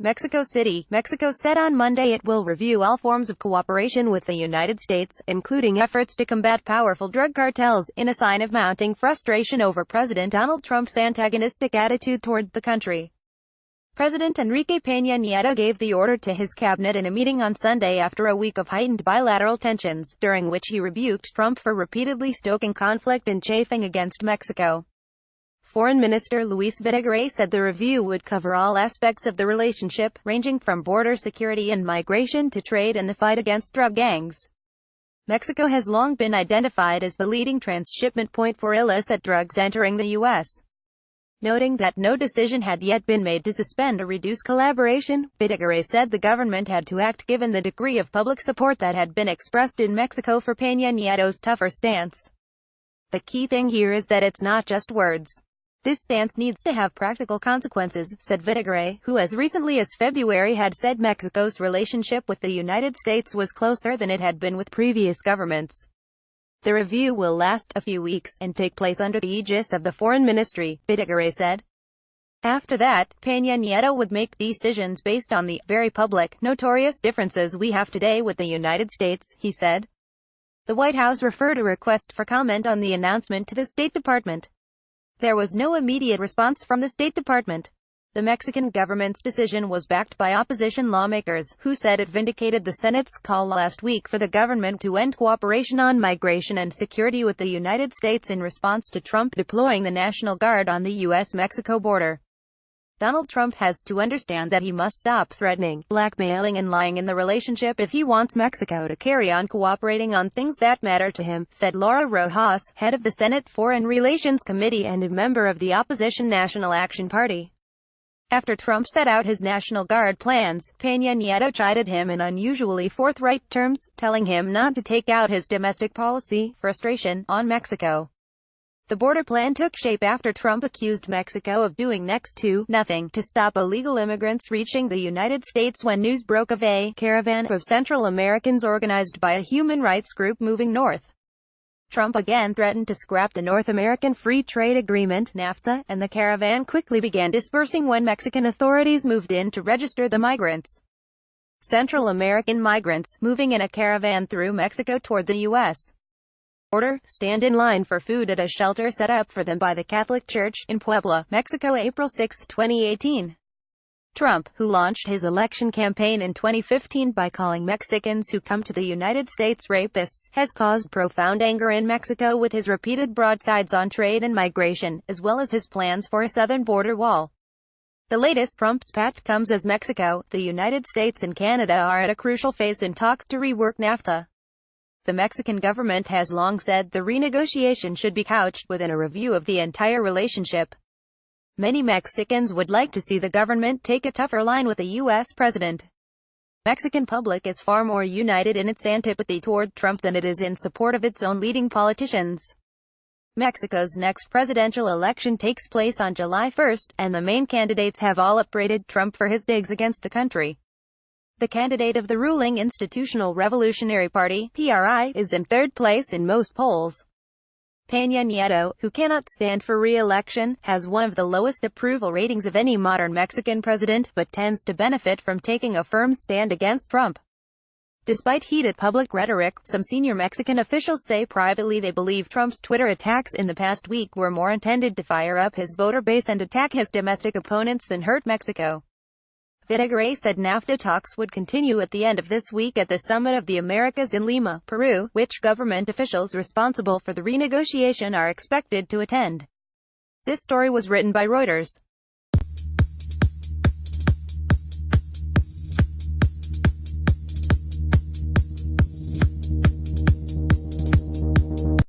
Mexico City, Mexico said on Monday it will review all forms of cooperation with the United States, including efforts to combat powerful drug cartels, in a sign of mounting frustration over President Donald Trump's antagonistic attitude toward the country. President Enrique Pena Nieto gave the order to his cabinet in a meeting on Sunday after a week of heightened bilateral tensions, during which he rebuked Trump for repeatedly stoking conflict and chafing against Mexico. Foreign Minister Luis Videgaray said the review would cover all aspects of the relationship, ranging from border security and migration to trade and the fight against drug gangs. Mexico has long been identified as the leading transshipment point for illicit drugs entering the U.S. Noting that no decision had yet been made to suspend or reduce collaboration, Videgaray said the government had to act given the degree of public support that had been expressed in Mexico for Pena Nieto's tougher stance. The key thing here is that it's not just words. This stance needs to have practical consequences, said Videgaray, who as recently as February had said Mexico's relationship with the United States was closer than it had been with previous governments. The review will last a few weeks, and take place under the aegis of the Foreign Ministry, Videgaray said. After that, Pena Nieto would make decisions based on the very public, notorious differences we have today with the United States, he said. The White House referred a request for comment on the announcement to the State Department. There was no immediate response from the State Department. The Mexican government's decision was backed by opposition lawmakers, who said it vindicated the Senate's call last week for the government to end cooperation on migration and security with the United States in response to Trump deploying the National Guard on the U.S.-Mexico border. Donald Trump has to understand that he must stop threatening, blackmailing and lying in the relationship if he wants Mexico to carry on cooperating on things that matter to him, said Laura Rojas, head of the Senate Foreign Relations Committee and a member of the opposition National Action Party. After Trump set out his National Guard plans, Pena Nieto chided him in unusually forthright terms, telling him not to take out his domestic policy frustration on Mexico. The border plan took shape after Trump accused Mexico of doing next to nothing to stop illegal immigrants reaching the United States when news broke of a caravan of Central Americans organized by a human rights group moving north. Trump again threatened to scrap the North American Free Trade Agreement, NAFTA, and the caravan quickly began dispersing when Mexican authorities moved in to register the migrants. Central American migrants, moving in a caravan through Mexico toward the U.S. border, stand in line for food at a shelter set up for them by the Catholic Church, in Puebla, Mexico, April 6, 2018. Trump, who launched his election campaign in 2015 by calling Mexicans who come to the United States rapists, has caused profound anger in Mexico with his repeated broadsides on trade and migration, as well as his plans for a southern border wall. The latest Trump's pact comes as Mexico, the United States and Canada are at a crucial phase in talks to rework NAFTA. The Mexican government has long said the renegotiation should be couched within a review of the entire relationship. Many Mexicans would like to see the government take a tougher line with the U.S. president. Mexican public is far more united in its antipathy toward Trump than it is in support of its own leading politicians. Mexico's next presidential election takes place on July 1, and the main candidates have all upbraided Trump for his digs against the country. The candidate of the ruling Institutional Revolutionary Party, PRI, is in third place in most polls. Pena Nieto, who cannot stand for re-election, has one of the lowest approval ratings of any modern Mexican president, but tends to benefit from taking a firm stand against Trump. Despite heated public rhetoric, some senior Mexican officials say privately they believe Trump's Twitter attacks in the past week were more intended to fire up his voter base and attack his domestic opponents than hurt Mexico. Videgaray said NAFTA talks would continue at the end of this week at the Summit of the Americas in Lima, Peru, which government officials responsible for the renegotiation are expected to attend. This story was written by Reuters.